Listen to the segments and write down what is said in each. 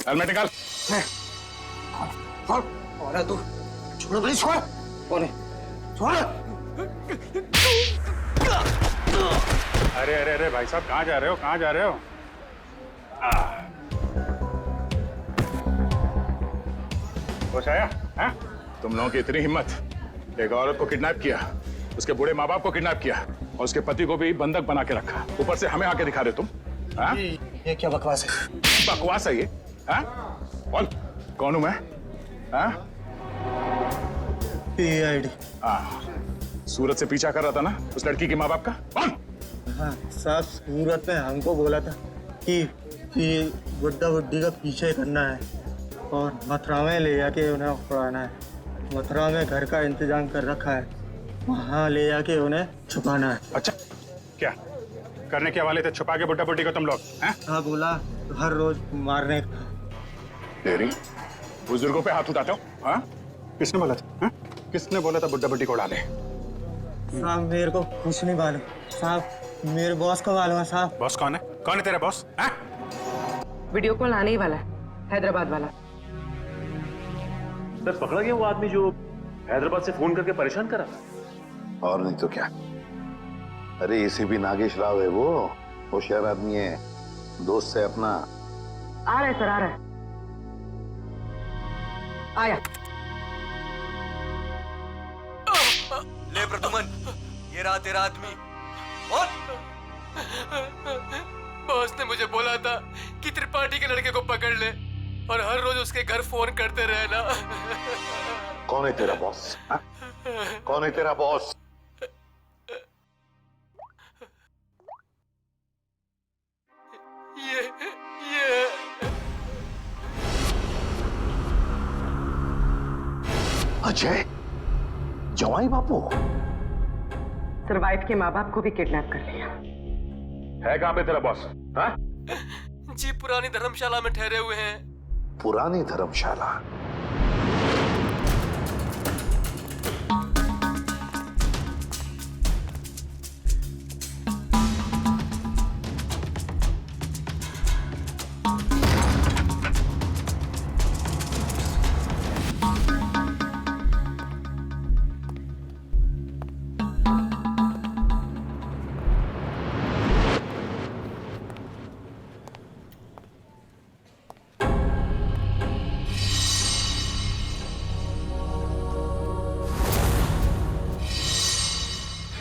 Helmet निकाल। कौन है तू? छोड़ प्लीज, छोड़। कौन है? छोड़। अरे अरे अरे भाई साहब, कहाँ जा रहे हो, कहाँ जा रहे हो? होश आया? हैं? तुम लोगों की इतनी हिम्मत, एक औरत को किडनैप किया, उसके बूढ़े माँ बाप को किडनैप किया और उसके पति को भी बंधक बना के रखा, ऊपर से हमें आके दिखा रहे तुम। हाँ? ये क्या बकवास है? बकवास है ये? हाँ? बोल, कौन हूं मैं? हाँ? PID। हाँ, सूरत से पीछा कर रहा था ना उस लड़की के माँ बाप का? कौन? हाँ साहब, सूरत ने हमको बोला था कि बुड्ढा बुड्ढी का पीछे करना है और मथुरा में ले जाके उन्हें उड़ाना है। मथुरा में घर का इंतजाम कर रखा है, वहाँ ले जाके उन्हें छुपाना है। अच्छा, क्या करने के वाले थे? छुपा के बुड्ढा बुड्ढी को तुम लोग? हैं? हाँ, बोला हर रोज मारने का। तेरी बुजुर्गों पे हाथ उठाते हो? हाँ? किसने बोला था? हाँ? किसने बोला था बुड्ढा बुड्ढी को उड़ा दे? साहब मेरे को कुछ नहीं मालूम साहब, मेरे बॉस को मालूम है साहब। बॉस कौन है? कौन है तेरा बॉस? हाँ? वीडियो कॉल आने ही वाला है, हैदराबाद वाला। सर पकड़ा गया वो आदमी जो हैदराबाद से फोन करके परेशान करा? और नहीं तो क्या। अरे ACP नागेश राव है वो, होशियार आदमी है, दोस्त है अपना। आ रहा है सर, आ रहा है। आया। ले प्रतुमन, ये रहा तेरा आदमी। और बॉस ने मुझे बोला था कि त्रिपाठी के लड़के को पकड़ ले और हर रोज उसके घर फोन करते रहना। कौन है तेरा बॉस? हाँ? कौन है तेरा बॉस? ये अजय, जवाई बापू। सर वाइफ के माँ बाप को भी किडनैप कर लिया। है कहाँ पे तेरा बॉस? हाँ? जी पुरानी धर्मशाला में ठहरे हुए हैं। पुरानी धर्मशाला?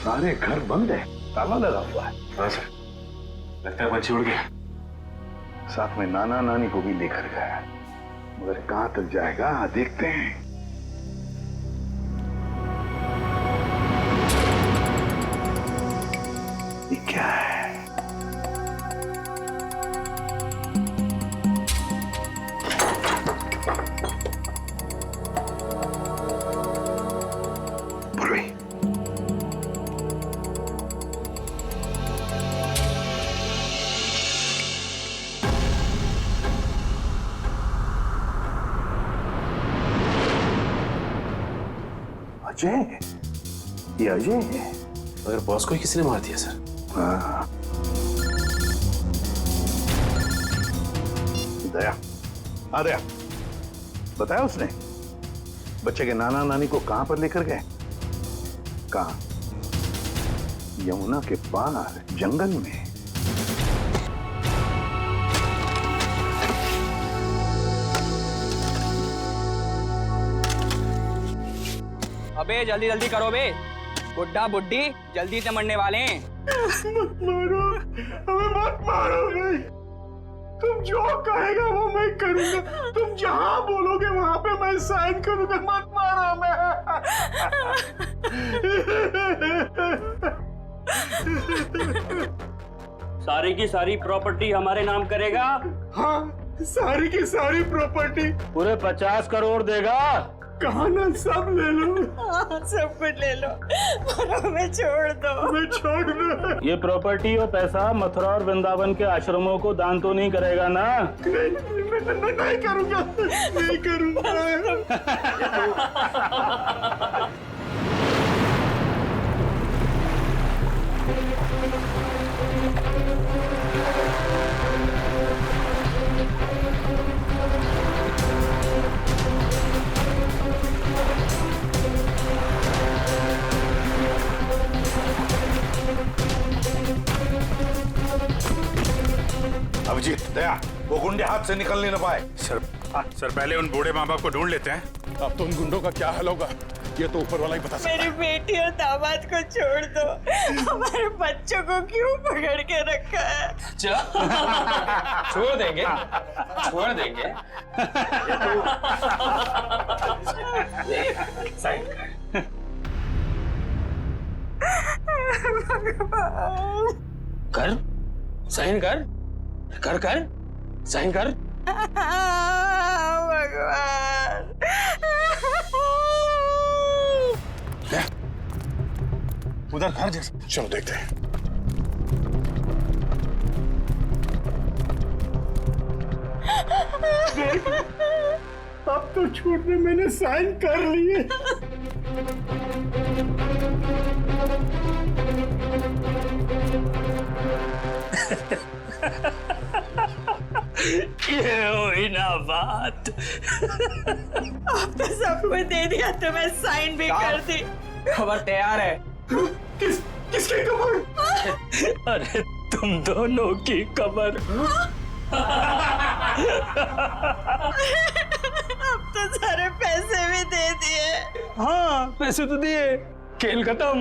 सारे घर बंद है, ताला लगा हुआ है। हाँ सर, लगता है पंछी उड़ गया। साथ में नाना नानी को भी लेकर गया, मगर कहां तक जाएगा देखते हैं। ये क्या है? पूर्वी, अजय, ये अजय है। अगर बॉस को ही किसी ने मार दिया सर? हाँ। दया, आ दया, बताया उसने बच्चे के नाना नानी को कहां पर लेकर गए? कहां? यमुना के पार जंगल में। अबे जल्दी जल्दी करो बे, बुड्ढा बुड्ढी जल्दी से मरने वाले हैं। मत मारो, हमें मत मारो भाई। तुम जो कहेगा वो मैं करूंगा, तुम जहां बोलोगे वहां पे मैं साइन करूंगा। मत मारो हमें। सारी की सारी प्रॉपर्टी हमारे नाम करेगा? हाँ, सारी की सारी प्रॉपर्टी। पूरे 50 करोड़ देगा? कहा ना, सब ले लो। सब कुछ ले लो पर हमें छोड़ दो। हमें छोड़ दो। ये प्रॉपर्टी और पैसा मथुरा और वृंदावन के आश्रमों को दान तो नहीं करेगा ना? मैं नहीं करूंगा, नहीं करूंगा। अभिजीत, दया, वो गुंडे हाथ से निकल नहीं पाए। सर पहले उन बूढ़े माँ बाप को ढूंढ लेते हैं। अब तो उन गुंडों का क्या हाल होगा ये तो ऊपर वाला ही बता सकता है। मेरी बेटी और दामाद को छोड़ दो, हमारे बच्चों को क्यों पकड़ के रखा है? छोड़ देंगे, छोड़ देंगे। साइन कर, साइन कर, कर कर, साइन कर। भगवान, उधर घर जैसा, चलो देखते हैं। अब तो छूट में मैंने साइन कर लिए। ये हुई ना बात। अब तो सब कुछ दे दिया तो मैं साइन भी कर दी। खबर तैयार है। किसकी खबर? अरे तुम दोनों की खबर। अब तो सारे पैसे भी दे दिए। हाँ, पैसे तो दिए, खेल खत्म।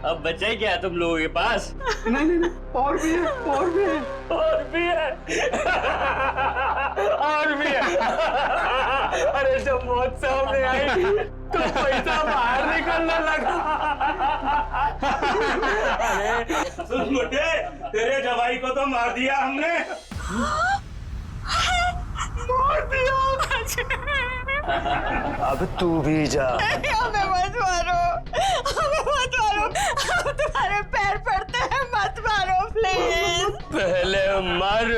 अब बचा ही क्या तुम लोगों के पास? नहीं, और भी है, और भी है, और भी है, और भी है। अरे जब मौत सामने आई तो पैसा बाहर निकलने लगा। अरे सुन मुझे, तेरे जवाई को तो मार दिया हमने। मार दिया? अब तू भी जा। हमें मत मारो, हमें मत मारो, हम तुम्हारे पैर पड़ते हैं, मत मारो प्लीज। पहले मर,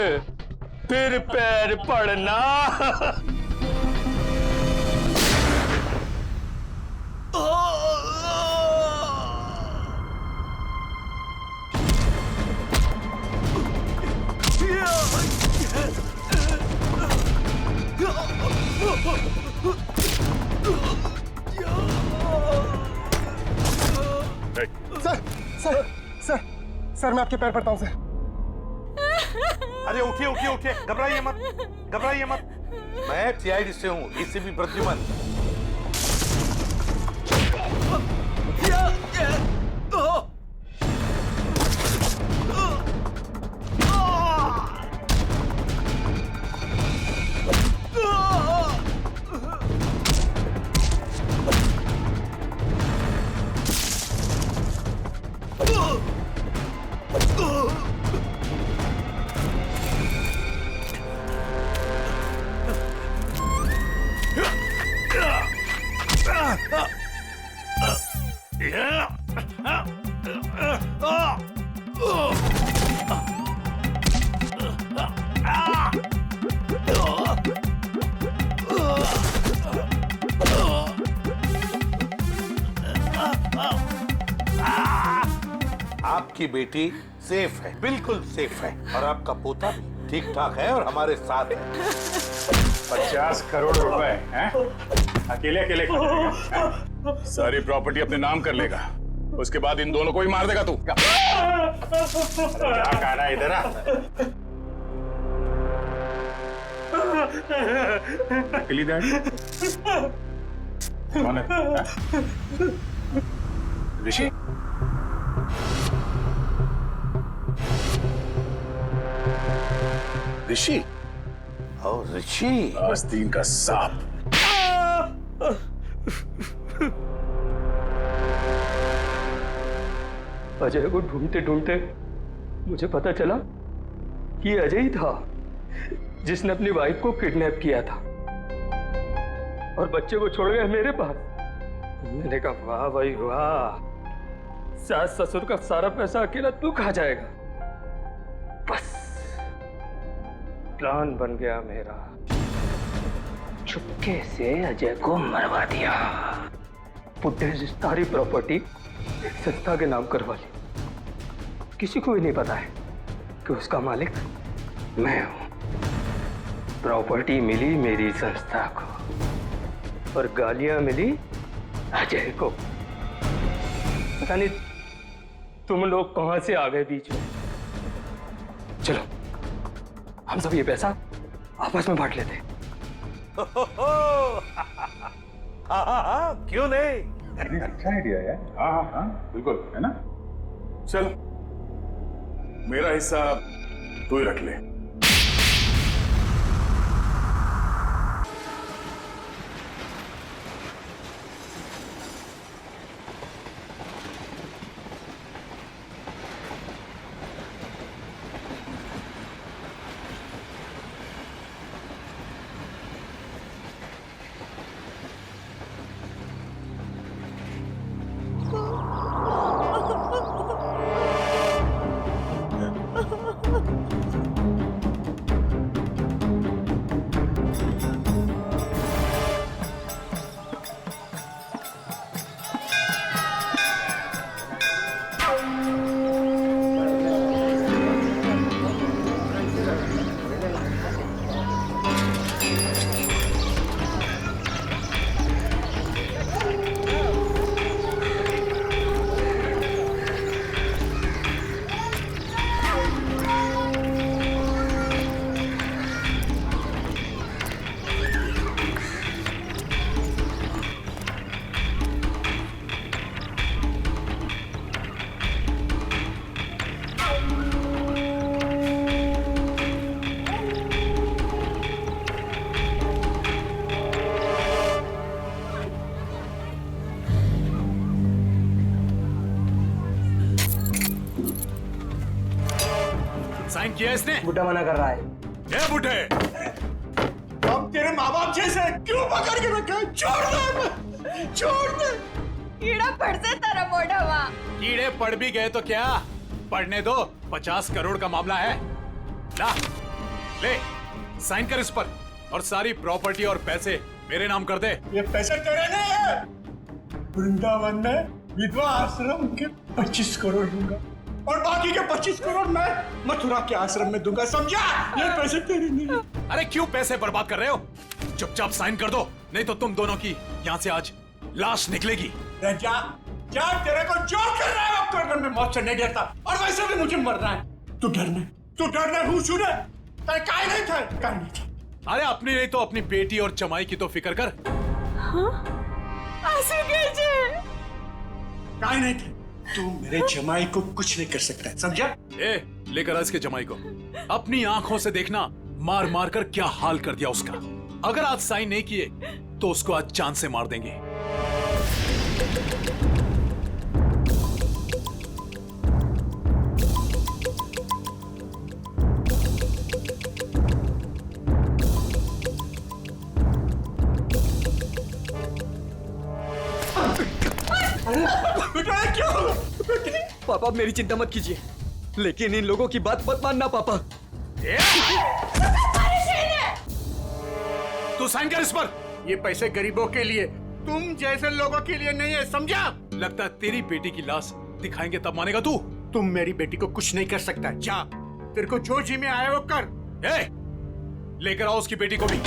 फिर पैर पड़ना। सर मैं आपके पैर पड़ता हूँ सर। अरे उठिए उठिए उठिए, घबराइए मत, घबराइए मत। मैं सीआईडी से हूँ, एसीपी प्रद्युमन। आपकी बेटी सेफ है, बिल्कुल सेफ है, और आपका पोता भी ठीक ठाक है और हमारे साथ है। 50 करोड़ रुपए हैं? अकेले अकेले खा जाएगा, हैं? सारी प्रॉपर्टी अपने नाम कर लेगा, उसके बाद इन दोनों को ही मार देगा तू। क्या कह रहा है इधर? अकेली डैडी कौन है? ऋषि? ऋषि? और ऋषि आस्तीन का सांप। अजय को ढूंढते ढूंढते मुझे पता चला कि अजय ही था जिसने अपनी वाइफ को किडनैप किया था और बच्चे को छोड़ गया मेरे पास। मैंने कहा वाह भाई वाह, सास ससुर का सारा पैसा अकेला तू खा जाएगा। बस प्लान बन गया मेरा, चुपके से अजय को मरवा दिया, बुड्ढे से सारी प्रॉपर्टी संस्था के नाम करवा ली। किसी को भी नहीं पता है कि उसका मालिक मैं हूं। प्रॉपर्टी मिली मेरी संस्था को और गालियां मिली अजय को। पता नहीं तुम लोग कहां से आ गए बीच में। चलो हम सब ये पैसा आपस में बांट लेते। क्यों नहीं? अच्छा आइडिया है। हाँ हाँ हाँ बिल्कुल, है ना? चल मेरा हिस्सा तू ही रख ले। साइन किया इसने? बुड्ढा मना कर रहा है। ये बुढ़े हम तेरे माँ बाप जैसे क्यों पकड़ के रखा है? छोड़ दे, छोड़ दे। कीड़ा पड़ से तेरा मोटा वहाँ। कीड़े पड़ भी गए तो क्या, पढ़ने दो। 50 करोड़ का मामला है। ला ले साइन कर इस पर और सारी प्रॉपर्टी और पैसे मेरे नाम कर दे। ये पैसे तेरे नहीं है। वृंदावन में विधवा आश्रम के 25 करोड़ दूंगा और बाकी के 25 करोड़ मैं मथुरा के आश्रम में दूंगा, समझा? ये पैसे तेरे नहीं है। अरे क्यों पैसे बर्बाद कर रहे हो? चुपचाप साइन कर दो, नहीं तो तुम दोनों की यहाँ से आज लाश निकलेगी। जा जा, तेरे को जो कर रहा है वो कर, मैं मौत से नहीं डरता और वैसे भी मुझे मरना है। तू डरना हूँ सुने, काय नहीं था। अरे अपनी नहीं तो अपनी बेटी और जमाई की तो फिक्र कर। ऐसे कैसे? काय नहीं था। तू मेरे जमाई को कुछ नहीं कर सकता, समझा? ए, लेकर आ इसके जमाई को। अपनी आंखों से देखना मार मार कर क्या हाल कर दिया उसका। अगर आज साइन नहीं किए तो उसको आज जान से मार देंगे। पापा मेरी चिंता मत कीजिए, लेकिन इन लोगों की बात मत मानना पापा। तू साइन कर इस पर। ये पैसे गरीबों के लिए, तुम जैसे लोगों के लिए नहीं है, समझा? लगता है तेरी बेटी की लाश दिखाएंगे तब मानेगा तू। तुम मेरी बेटी को कुछ नहीं कर सकता। जा, तेरे को जो जी में आया वो कर। ए, लेकर आओ उसकी बेटी को भी।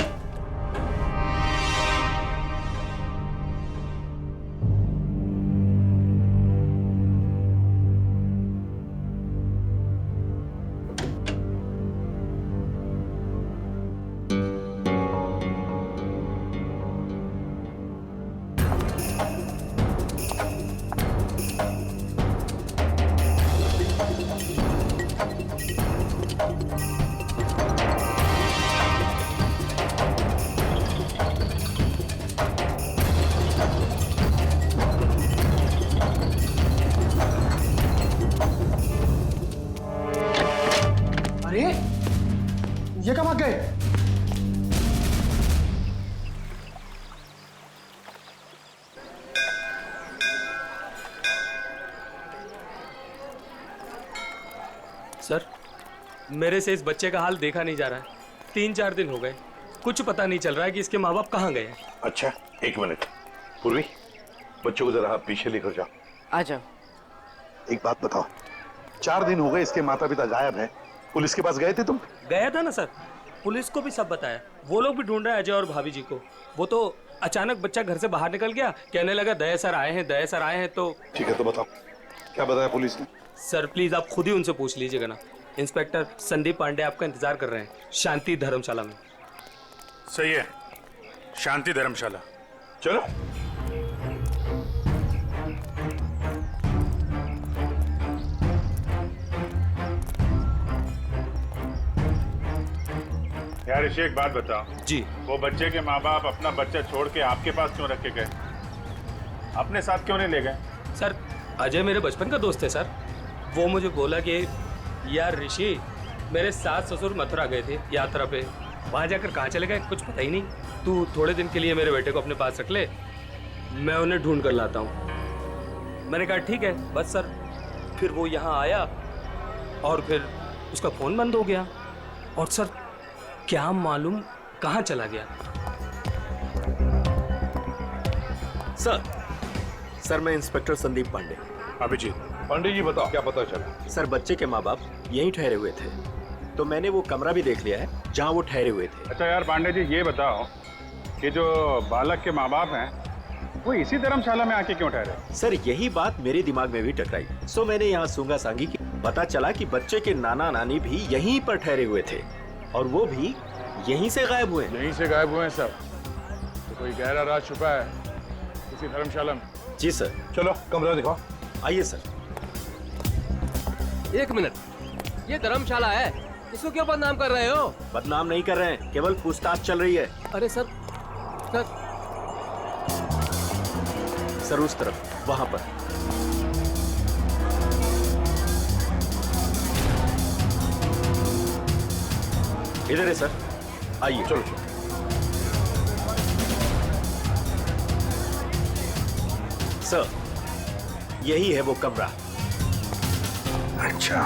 ये कब आ गए? सर, मेरे से इस बच्चे का हाल देखा नहीं जा रहा है। 3-4 दिन हो गए, कुछ पता नहीं चल रहा है कि इसके माँ बाप कहाँ गए हैं। अच्छा, एक मिनट। पूर्वी, बच्चों को जरा आप पीछे लेकर जाओ। आ जाओ। एक बात बताओ, 4 दिन हो गए इसके माता पिता गायब हैं। पुलिस के पास गए थे तुम? गया था ना सर, पुलिस को भी सब बताया। वो लोग भी ढूंढ रहे हैं अजय और भाभी जी को। वो तो अचानक बच्चा घर से बाहर निकल गया, कहने लगा दया सर आए हैं, दया सर आए हैं। तो ठीक है, तो बताओ क्या बताया पुलिस ने? सर प्लीज आप खुद ही उनसे पूछ लीजिएगा ना। इंस्पेक्टर संदीप पांडे आपका इंतजार कर रहे हैं शांति धर्मशाला में। सही है, शांति धर्मशाला। चलो। यार ऋषि, एक बात बताओ जी। वो बच्चे के माँ बाप अपना बच्चा छोड़ के आपके पास क्यों रख के गए? अपने साथ क्यों नहीं ले गए? सर अजय मेरे बचपन का दोस्त है सर। वो मुझे बोला कि यार ऋषि, मेरे सास ससुर मथुरा गए थे यात्रा पे, वहाँ जाकर कहाँ चले गए कुछ पता ही नहीं। तू थोड़े दिन के लिए मेरे बेटे को अपने पास रख ले, मैं उन्हें ढूंढ कर लाता हूँ। मैंने कहा ठीक है बस सर। फिर वो यहाँ आया और फिर उसका फ़ोन बंद हो गया और सर क्या मालूम कहाँ चला गया। सर मैं इंस्पेक्टर संदीप पांडे। अभिजीत। पांडे जी बताओ, क्या पता चला? सर बच्चे के माँ बाप यहीं ठहरे हुए थे, तो मैंने वो कमरा भी देख लिया है जहाँ वो ठहरे हुए थे। अच्छा यार पांडे जी, ये बताओ कि जो बालक के माँ बाप हैं वो इसी धर्मशाला में आके क्यों ठहरे? सर यही बात मेरे दिमाग में भी टकराई, सो मैंने यहाँ सूंगा सांगी की। पता चला कि बच्चे के नाना नानी भी यहीं पर ठहरे हुए थे और वो भी यहीं से गायब हुए। यहीं से गायब हुए हैं सब? तो कोई गहरा राज छुपा है इसी धर्मशाला में। जी सर। चलो कमरा दिखाओ। आइए सर। एक मिनट, ये धर्मशाला है, इसको क्यों बदनाम कर रहे हो? बदनाम नहीं कर रहे हैं, केवल पूछताछ चल रही है। अरे सर सर उस तरफ, वहां पर। इधर है सर, आइए। चलो। सर यही है वो कमरा। अच्छा,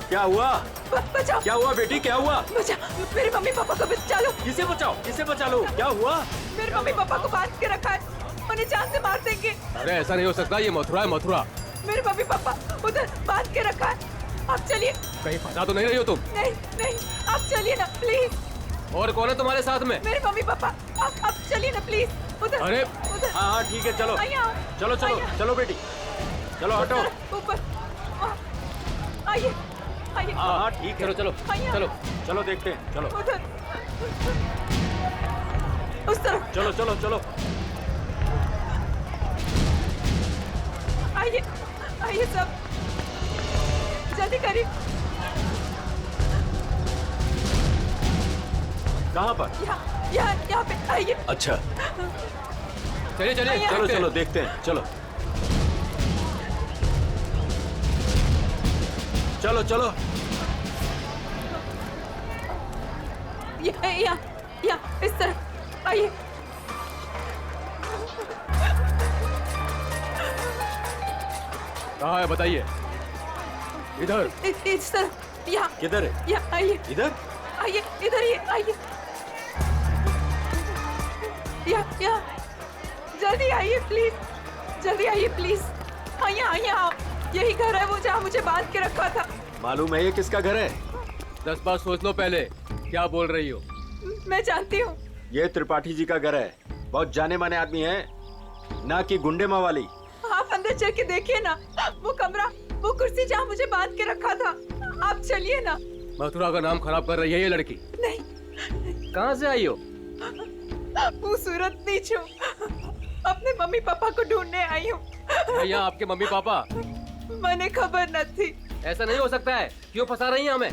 क्या हुआ? बचाओ। क्या हुआ बेटी, क्या हुआ? बचाओ, मेरे मम्मी पापा को बचा लो। किसे बचाओ, किसे बचा लो? क्या हुआ? मेरे मम्मी पापा को बांध के रखा है, उन्हें जान से मार देंगे। अरे ऐसा नहीं हो सकता, ये मथुरा है मथुरा। मेरे मम्मी पापा उधर बांध के रखा है, आप चलिए। कहीं फंसा तो नहीं रही हो तुम? नहीं नहीं, आप चलिए ना प्लीज। और कौन है तुम्हारे साथ में? मेरे मम्मी पापा, आप चलिए ना प्लीज। उधर अरे उधर। हाँ हाँ ठीक है, चलो आइए आओ। चलो चलो आइए। चलो बेटी, चलो हटो। ऊपर आइए आइए। हाँ ठीक है। चलो चलो चलो चलो देखते हैं, चलो उधर, उस तरफ। चलो चलो चलो। आइए आइए सब, जल्दी करिए। कहाँ पर? यहाँ पे आइए। अच्छा चलिए चलिए चलो चलो देखते हैं, चलो चलो चलो। यहाँ इस तरफ आइए। कहाँ है बताइए। इधर। इस तरफ। यहाँ किधर है? यहाँ आइए। इधर आइए, इधर ही आइए। यहाँ जल्दी आइए प्लीज, जल्दी आइए प्लीज। हाँ यहाँ यही घर है वो जहाँ मुझे बांध के रखा था। मालूम है ये किसका घर है? 10 बार सोच लो पहले क्या बोल रही हो। मैं जानती हूँ। ये त्रिपाठी जी का घर है। बहुत जाने माने आदमी है, ना कि गुंडे मवाली। आप अंदर चल के देखिए ना, वो कमरा, वो कुर्सी जहाँ मुझे बांध के रखा था। आप चलिए ना। मथुरा का नाम खराब कर रही है ये लड़की। नहीं। कहाँ से आई हो? खूबसूरत नीच हूँ, अपने मम्मी पापा को ढूंढने आई हूँ। भैया आपके मम्मी पापा? मैंने खबर न थी। ऐसा नहीं हो सकता है, क्यों फंसा रही हैं हमें?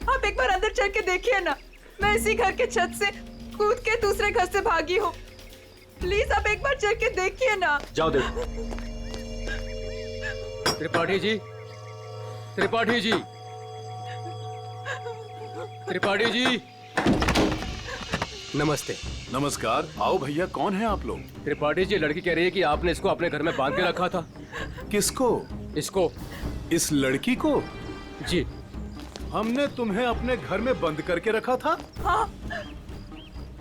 आप एक बार अंदर चल के देखिए ना। मैं इसी घर के छत से कूद के दूसरे घर से भागी हूँ। प्लीज आप एक बार चल के देखिए ना। जाओ देखो। त्रिपाठी जी, त्रिपाठी जी, त्रिपाठी जी, नमस्ते। नमस्कार। आओ भैया, कौन है आप लोग? त्रिपाठी जी, लड़की कह रही है कि आपने इसको अपने घर में बांध के रखा था। किसको? इसको। इस लड़की को? जी। हमने तुम्हें अपने घर में बंद करके रखा था? हाँ,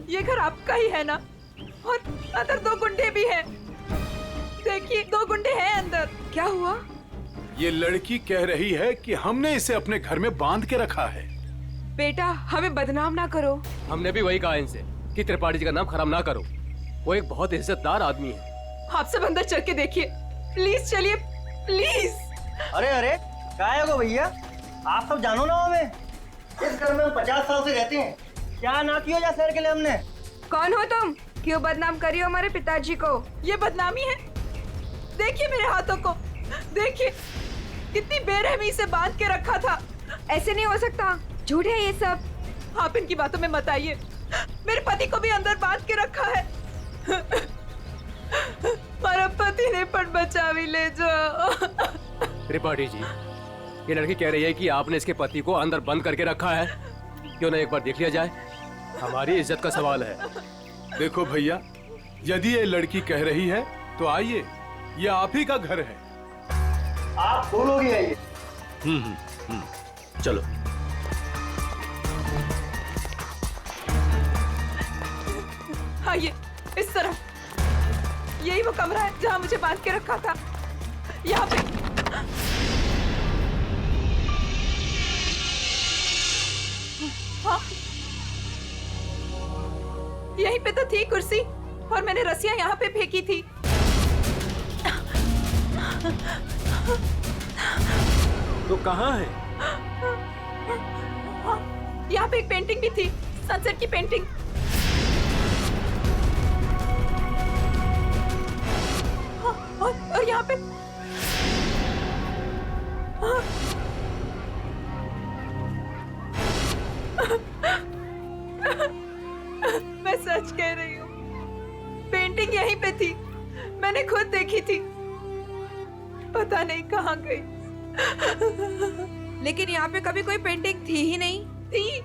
ये घर आपका ही है ना? और अंदर 2 गुंडे भी हैं। देखिए 2 गुंडे हैं अंदर। क्या हुआ? ये लड़की कह रही है कि हमने इसे अपने घर में बांध के रखा है। बेटा हमें बदनाम ना करो। हमने भी वही कहा इनसे कि त्रिपाठी जी का नाम खराब ना करो। वो एक बहुत इज्जतदार आदमी है। आप सब अंदर चल के देखिए, प्लीज चलिए प्लीज। अरे क्या है वो भैया, आप सब जानो ना हमें। इस घर में हम 50 साल से रहते हैं। क्या ना किया जा शहर के लिए हमने। कौन हो तुम? क्यों बदनाम करियो हमारे पिताजी को? ये बदनामी है? देखिए मेरे हाथों को, देखिए कितनी बेरहमी से बांध के रखा था। ऐसे नहीं हो सकता, झूठ है ये सब। आप इनकी बातों में मत आइए। मेरे पति को भी अंदर बांध के रखा है। मेरा पति ने पण बचा भी ले जाओ। त्रिपाठी जी, ये लड़की कह रही है कि आपने इसके पति को अंदर बंद करके रखा है। क्यों ना एक बार देख लिया जाए? हमारी इज्जत का सवाल है। देखो भैया, यदि ये लड़की कह रही है तो आइए, ये आप ही का घर है। आप बोलोगे आइए। चलो। आइए इस तरफ। यही वो कमरा है जहाँ मुझे बांध के रखा था। यहाँ पे। हाँ, यहीं पे तो थी कुर्सी और मैंने रस्सियां यहाँ पे फेंकी थी। तो कहाँ है? हाँ, यहाँ पे एक पेंटिंग भी थी, सनसेट की पेंटिंग। हाँ, और यहाँ पे हाँ, मैं सच कह रही हूँ, पेंटिंग यहीं पे थी। मैंने खुद देखी थी, पता नहीं कहाँ गई। लेकिन यहाँ पे कभी कोई पेंटिंग थी ही नहीं। थी,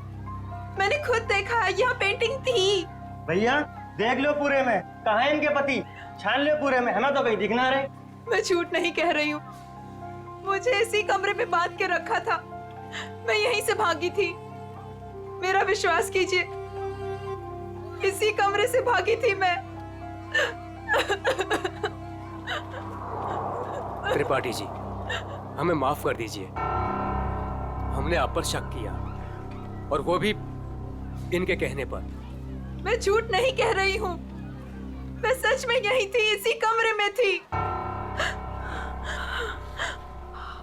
मैंने खुद देखा है, यहाँ पेंटिंग थी। भैया देख लो पूरे में, कहाँ है इनके पति? छान लो पूरे में, हमें तो कहीं दिख ना रहे। मैं झूठ नहीं कह रही हूँ, मुझे इसी कमरे में बांध के रखा था। मैं यहीं से भागी थी, मेरा विश्वास कीजिए, इसी कमरे से भागी थी मैं। त्रिपाठी जी, हमें माफ कर दीजिए। हमने आप पर शक किया, और वो भी इनके कहने पर। मैं झूठ नहीं कह रही हूँ, मैं सच में यहीं थी, इसी कमरे में थी।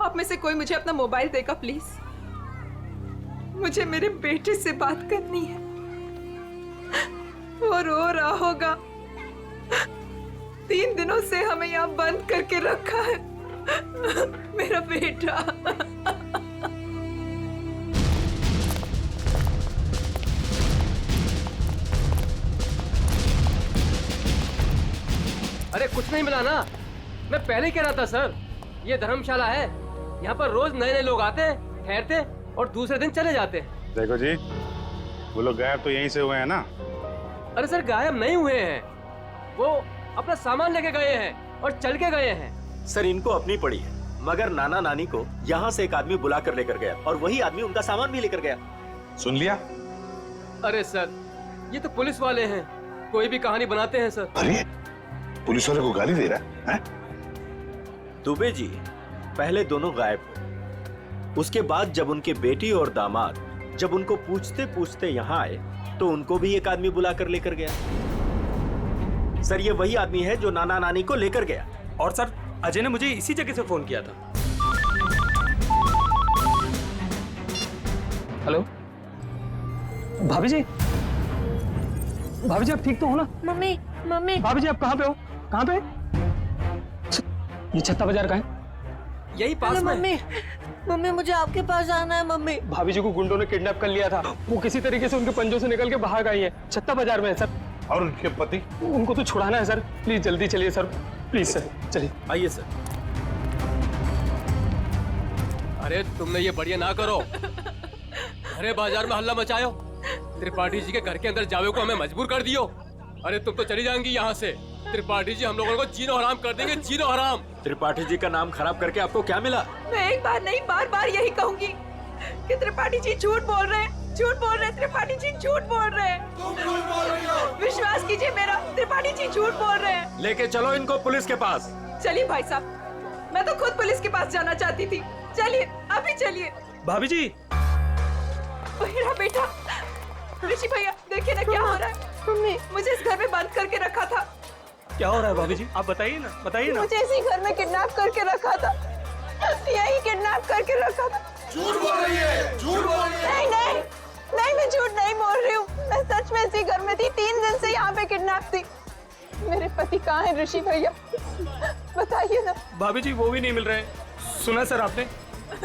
आप में से कोई मुझे अपना मोबाइल देगा प्लीज। मुझे मेरे बेटे से बात करनी है। वो रो रहा होगा। 3 दिनों से हमें यहाँ बंद करके रखा है। मेरा बेटा। अरे कुछ नहीं मिला ना, मैं पहले ही कह रहा था सर, ये धर्मशाला है, यहाँ पर रोज नए नए लोग आते हैं, ठहरते और दूसरे दिन चले जाते हैं। देखो जी, वो लोग गायब तो यहीं से हुए हैं ना? अरे सर गायब नहीं हुए हैं, वो अपना सामान लेके गए हैं और चल के गए हैं। सर इनको अपनी पड़ी है, मगर नाना नानी को यहाँ से एक आदमी बुला कर लेकर गया और वही आदमी उनका सामान भी लेकर गया। सुन लिया? अरे सर ये तो पुलिस वाले हैं, कोई भी कहानी बनाते हैं सर। अरे पुलिस वाले को गाली दे रहा है? दुबे जी पहले दोनों गायब हुए, उसके बाद जब उनके बेटी और दामाद जब उनको पूछते पूछते यहाँ आए तो उनको भी एक आदमी बुला कर लेकर गया। सर ये वही आदमी है जो नाना नानी को लेकर गया। और सर अजय ने मुझे इसी जगह से फोन किया था। हेलो भाभी जी, भाभी जी आप ठीक तो हो ना? मम्मी मम्मी भाभी जी आप कहाँ पे हो? कहाँ पे? ये छत्ता बाजार का है? यही पास में। मम्मी मम्मी मुझे आपके पास आना है मम्मी। भाभी जी को गुंडों ने किडनैप कर लिया था, वो किसी तरीके से उनके पंजों से निकल के भाग आई है। छत्ता बाजार में है सर। और उनके पति? उनको तो छुड़ाना है सर, प्लीज जल्दी चलिए सर, प्लीज सर चलिए। आइए सर। अरे तुमने ये बढ़िया ना करो, अरे बाजार में हल्ला मचायो, त्रिपाठी जी के घर के अंदर जावे को हमें मजबूर कर दियो। अरे तुम तो चली जाएंगी यहाँ से, त्रिपाठी जी हम लोगों को जीनो हराम कर देंगे, जीनो हराम। त्रिपाठी जी का नाम खराब करके आपको क्या मिला? मैं एक बार नहीं बार बार यही कहूंगी कि त्रिपाठी जी झूठ बोल रहे हैं, झूठ बोल रहे हैं, त्रिपाठी जी झूठ बोल रहे हैं। विश्वास कीजिए मेरा, त्रिपाठी जी झूठ बोल रहे हैं। लेके चलो इनको पुलिस के पास। चलिए भाई साहब, मैं तो खुद पुलिस के पास जाना चाहती थी। चलिए अभी चलिए। भाभी जी मेरा बेटा ऋषि भैया, देखिए ना क्या हो रहा है। मम्मी मुझे इस घर में बंद करके रखा था। क्या हो रहा है भाभी जी? आप बताइए ना, बताइए ना। मुझे इसी घर में किडनैप करके रखा था, यही किडनैप करके रखा था। झूठ बोल रही है, झूठ बोल रही है। नहीं नहीं नहीं, मैं झूठ नहीं बोल रही हूँ, मैं सच में इसी घर में थी। 3 दिन से यहाँ पे किडनैप थी। मेरे पति कहाँ है ऋषि भैया, बताइए ना। भाभी जी वो भी नहीं मिल रहे। सुना सर आपने?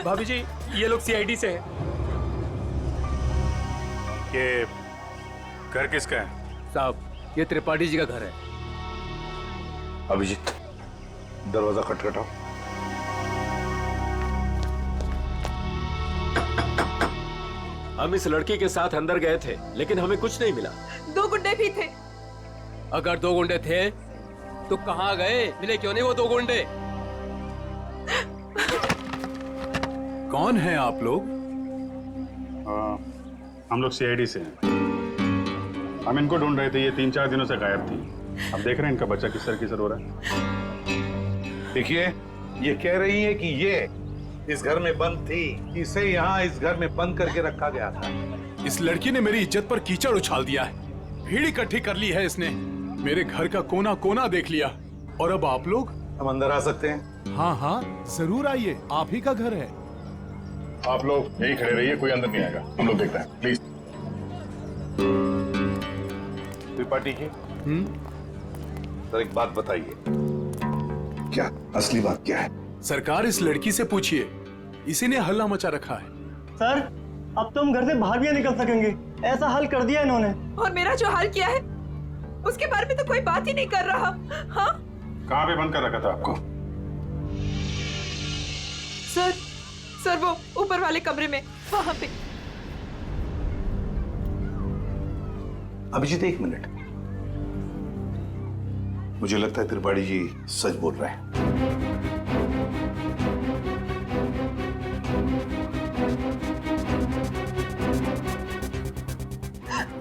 भाभी जी ये लोग सीआईडी से हैं। ये घर किसका है? साहब ये त्रिपाठी जी का घर है। अभिजीत दरवाजा खटखटाओ। हम इस लड़की के साथ अंदर गए थे लेकिन हमें कुछ नहीं मिला। 2 गुंडे भी थे। अगर 2 गुंडे थे तो कहाँ गए? मिले क्यों नहीं वो 2 गुंडे? कौन है आप लोग? हम लोग सीआईडी से हैं। हम इनको ढूंढ रहे थे, ये 3-4 दिनों से गायब थी। अब देख रहे हैं इनका बच्चा किसर हो रहा है। देखिए ये कह रही है कि ये इस घर में बंद थी, इसे यहाँ इस घर में बंद करके रखा गया था। इस लड़की ने मेरी इज्जत पर कीचड़ उछाल दिया है, भीड़ इकट्ठी कर ली है इसने, मेरे घर का कोना कोना देख लिया। और अब आप लोग? हम अंदर आ सकते हैं? हाँ हाँ जरूर आइए, आप ही का घर है। आप लोग यही खड़े रहिए, कोई अंदर नहीं आएगा, हम लोग देखते हैं प्लीज। त्रिपाठी जी सर एक बात बताइए, क्या असली बात क्या है? सरकार इस लड़की से पूछिए, इसी ने हल्ला मचा रखा है। सर अब तो हम घर से बाहर भी नहीं निकल सकेंगे, ऐसा हाल कर दिया इन्होंने। और मेरा जो हाल किया है उसके बारे में तो कोई बात ही नहीं कर रहा। हाँ कहाँ पे बंद कर रखा था आपको? सर वो ऊपर वाले कमरे में, वहां पे। अभिजीत एक मिनट, मुझे लगता है त्रिपाठी जी सच बोल रहे हैं।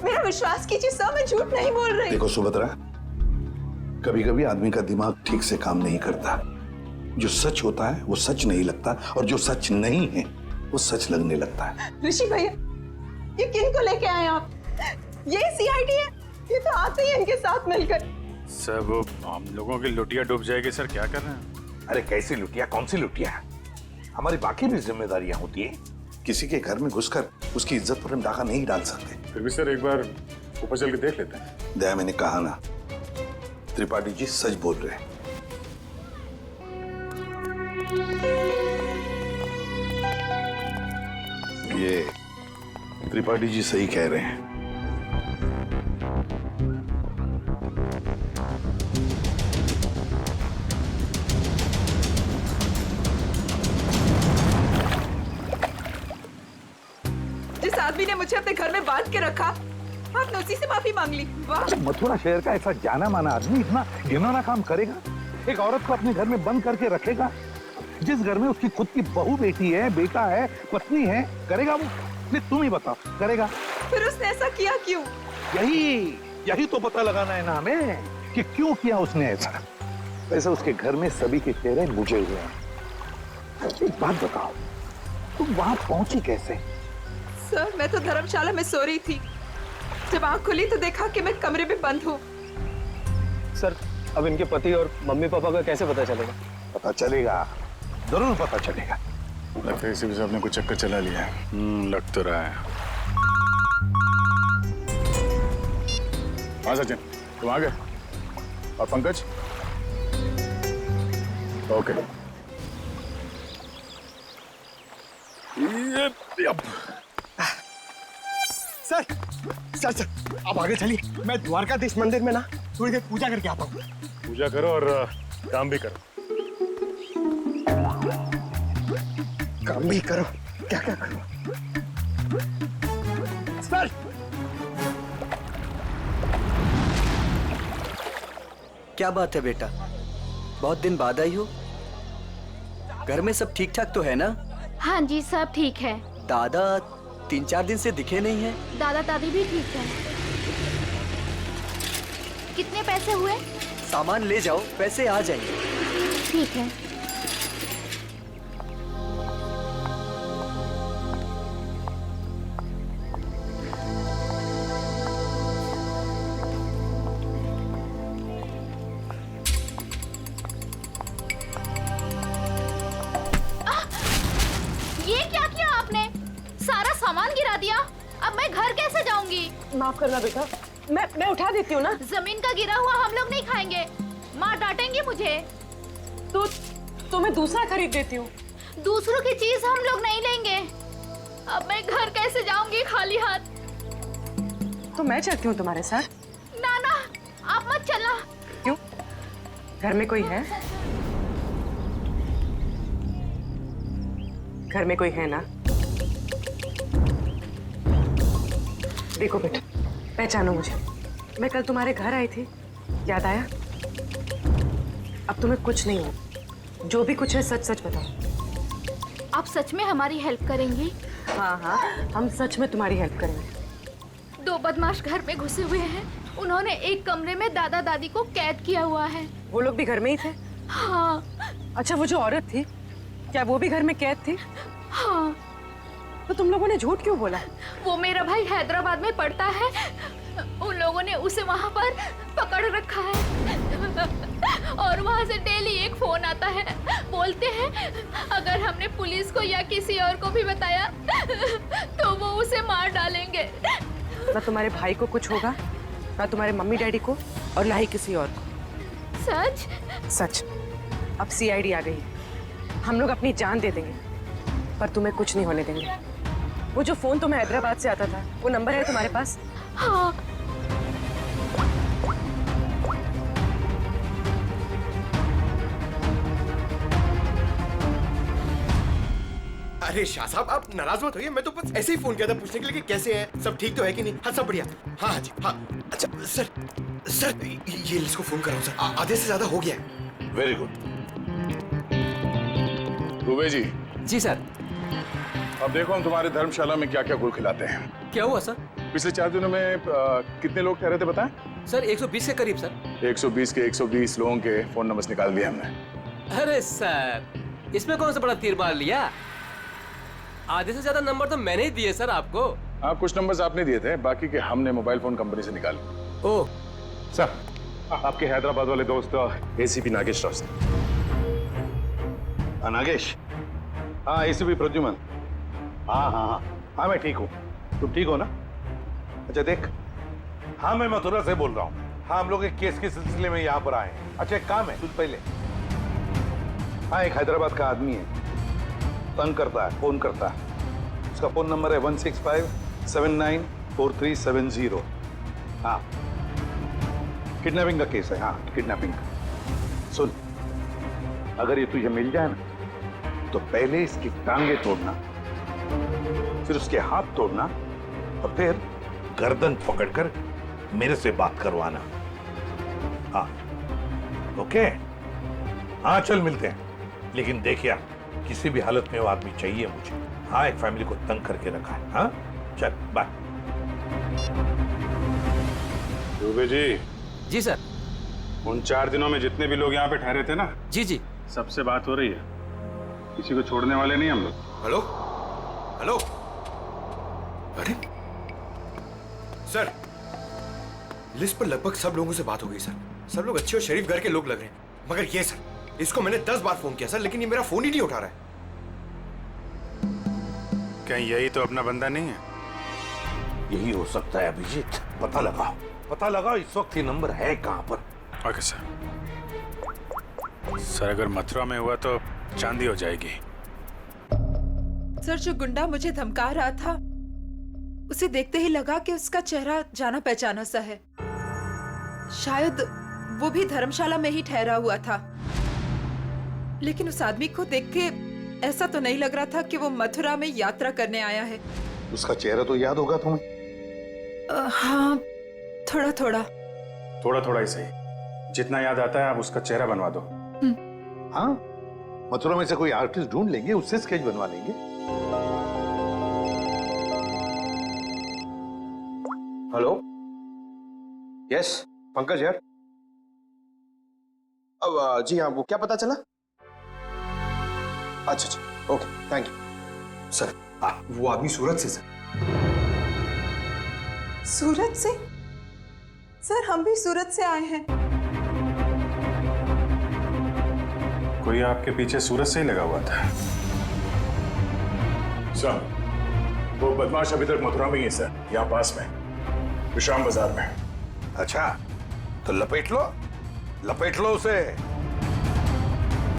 मेरा विश्वास कीजिए सर, मैं झूठ नहीं बोल रही। देखो सुभद्रा, कभी कभी आदमी का दिमाग ठीक से काम नहीं करता। जो सच होता है वो सच नहीं लगता, और जो सच नहीं है वो सच लगने लगता है। ऋषि भैया ये किन को लेके आए आप? ये सीआईडी है, ये तो आते ही इनके साथ मिलकर। सर वो हम लोगों की लुटिया डूब जाएगी सर, क्या कर रहे हैं? अरे कैसी लुटिया, कौन सी लुटिया? हमारी बाकी भी जिम्मेदारियां होती है। किसी के घर में घुसकर उसकी इज्जत पर हम डाका नहीं डाल सकते। फिर भी सर एक बार ऊपर चल के देख लेते हैं। दया, मैंने कहा ना, त्रिपाठी जी सच बोल रहे हैं। ये त्रिपाठी जी सही कह रहे हैं। जिस आदमी ने मुझे अपने घर में बांध के रखा, आपने उसी से माफी मांग ली। वाह! मथुरा शहर का ऐसा जाना माना आदमी इतना घिनौना काम करेगा? एक औरत को अपने घर में बंद करके रखेगा? जिस घर में उसकी खुद की बहू बेटी है, बेटा है, पत्नी है, करेगा वो? नहीं, तुम ही बताओ, करेगा? फिर उसने ऐसा किया क्यों? यही तो पता लगाना है ना हमें कि क्यों किया उसने ऐसा। वैसे उसके घर में सभी के चेहरे बुझे हुए हैं। एक बात बताओ, तुम वहां पहुंची कैसे? सर, मैं तो धर्मशाला में सो रही थी। जब आंख खुली तो देखा कि मैं कमरे में बंद हूँ। सर, अब इनके पति और मम्मी पापा का कैसे पता चलेगा? पता चलेगा, जरूर पता चलेगा। लगता है इसी वजह से आपने कुछ चक्कर चला लिया है। लग तो रहा है। हाँ सचिन, तुम आ गए? और Pankaj? Okay. Sir sir sir आप आगे चलिए, मैं द्वारकाधीश मंदिर में ना थोड़ी देर पूजा करके आता हूँ। पूजा करो और काम भी करो। काम भी करो, क्या क्या करो? सर, क्या बात है बेटा, बहुत दिन बाद आई हो? घर में सब ठीक ठाक तो है ना? हाँ जी, सब ठीक है। दादा 3-4 दिन से दिखे नहीं है। दादा दादी भी ठीक है। कितने पैसे हुए? सामान ले जाओ, पैसे आ जाएंगे। ठीक है। ये क्या किया आपने? सारा सामान गिरा दिया। अब मैं घर कैसे जाऊंगी? माफ करना बेटा, मैं उठा देती हूँ ना। जमीन का गिरा हुआ हम लोग नहीं खाएंगे, माँ डांटेंगी मुझे। तो मैं दूसरा खरीद देती हूँ। दूसरों की चीज हम लोग नहीं लेंगे। अब मैं घर कैसे जाऊंगी खाली हाथ? तो मैं चलती हूँ तुम्हारे साथ। ना ना, आप मत चलना। क्यों? घर में कोई है? घर में कोई है ना? देखो बेटा, पहचानो मुझे। मैं कल तुम्हारे घर आई थी, याद आया? अब तुम्हें कुछ नहीं हो। जो भी कुछ है सच सच बताओ। आप सच में हमारी हेल्प करेंगी? हाँ हाँ, हम सच में तुम्हारी हेल्प करेंगे। 2 बदमाश घर में घुसे हुए हैं। उन्होंने एक कमरे में दादा दादी को कैद किया हुआ है। वो लोग भी घर में ही थे? हाँ। अच्छा, वो जो औरत थी, क्या वो भी घर में कैद थी? हाँ। तो तुम लोगों ने झूठ क्यों बोला? वो मेरा भाई हैदराबाद में पढ़ता है। उन लोगों ने उसे वहाँ पर पकड़ रखा है और वहाँ से डेली एक फोन आता है। बोलते हैं अगर हमने पुलिस को या किसी और को भी बताया तो वो उसे मार डालेंगे। ना तुम्हारे भाई को कुछ होगा, ना तुम्हारे मम्मी डैडी को, और ना ही किसी और को। सच? सच। अब सीआईडी आ गई है। हम लोग अपनी जान दे देंगे, पर तुम्हें कुछ नहीं होने देंगे। वो जो फोन तुम्हें हैदराबाद से आता था, वो नंबर है तुम्हारे पास? हाँ। अरे शाह साहब, आप नाराज मत होइए। मैं तो बस ऐसे ही फोन किया था पूछने के लिए कि कैसे हैं, सब ठीक तो है कि नहीं। हाँ, सब बढ़िया। हाँ जी, हाँ। अच्छा सर ये इसको फोन कर रहा हूँ सर। आधे से ज्यादा हो गया है। Very good. दुबे जी। जी सर। अब देखो हम तुम्हारे धर्मशाला में क्या क्या गुल खिलाते हैं। क्या हुआ सर? पिछले 4 दिनों में कितने लोग ठहरे थे बताएं? सर 120 के करीब सर। 120 के 120 लोगों के फोन नंबर्स निकाल दिए हमने। अरे सर, इसमें कौन सा बड़ा तीर मार लिया? आधे से ज्यादा नंबर तो मैंने ही दिए सर आपको। हाँ, कुछ नंबर्स आपने दिए थे, बाकी के हमने मोबाइल फोन कंपनी से निकाले। ओह सर, आपके हैदराबाद वाले दोस्त एसीपी नागेश राव। नागेश, हाँ एसीपी प्रद्युमन। हाँ हाँ हाँ हाँ मैं ठीक हूँ, तुम ठीक हो ना? अच्छा देख, हाँ मैं मथुरा से बोल रहा हूँ। हाँ हम लोग एक केस के सिलसिले में यहाँ पर आए हैं। अच्छा एक काम है, तुझ पहले, हाँ एक हैदराबाद का आदमी है, तंग करता है, फोन करता है। उसका फोन नंबर है 165794370। हाँ किडनैपिंग का केस है। हाँ किडनैपिंग का। सुन, अगर ये तुझे मिल जाए ना तो पहले इसकी टांगे तोड़ना, फिर उसके हाथ तोड़ना और फिर गर्दन पकड़कर मेरे से बात करवाना। हाँ ओके? हाँ चल मिलते हैं, लेकिन देखिए किसी भी हालत में वो आदमी चाहिए मुझे। हाँ एक फैमिली को तंग करके रखा है। हाँ चल बाय। दुबे जी। जी सर। उन 4 दिनों में जितने भी लोग यहाँ पे ठहरे थे ना, जी जी, सबसे बात हो रही है। किसी को छोड़ने वाले नहीं हम लोग। हेलो हेलो, अरे सर, लिस्ट पर लगभग सब लोगों से बात हो गई सर। सब लोग अच्छे और शरीफ घर के लोग लग रहे हैं, मगर ये सर, इसको मैंने 10 बार फोन किया सर, लेकिन ये मेरा फोन ही नहीं उठा रहा है। कहीं यही तो अपना बंदा नहीं है? यही हो सकता है अभिजीत, पता लगाओ, पता लगाओ इस वक्त ये नंबर है कहां पर। Okay sir. सर अगर मथुरा में हुआ तो चांदी हो जाएगी। सर जो गुंडा मुझे धमका रहा था, उसे देखते ही लगा कि उसका चेहरा जाना पहचाना सा है। शायद वो भी धर्मशाला में ही ठहरा हुआ था, लेकिन उस आदमी को देख के ऐसा तो नहीं लग रहा था कि वो मथुरा में यात्रा करने आया है। उसका चेहरा तो याद होगा तुम्हें? हाँ थोड़ा थोड़ा। थोड़ा थोड़ा ही सही, जितना याद आता है आप उसका चेहरा बनवा दो। हाँ मथुरा में से कोई आर्टिस्ट ढूंढ लेंगे, उससे स्केच बनवा लेंगे। हेलो, यस पंकज यार। अब जी हाँ, वो क्या पता चला? अच्छा अच्छा, ओके थैंक यू सर। वो आदमी सूरत से सर। सूरत से? सर हम भी सूरत से आए हैं। कोई आपके पीछे सूरत से ही लगा हुआ था? सर वो बदमाश अभी तक मथुरा में ही है सर, यहाँ पास में विश्राम बाजार में। अच्छा तो लपेट लो उसे।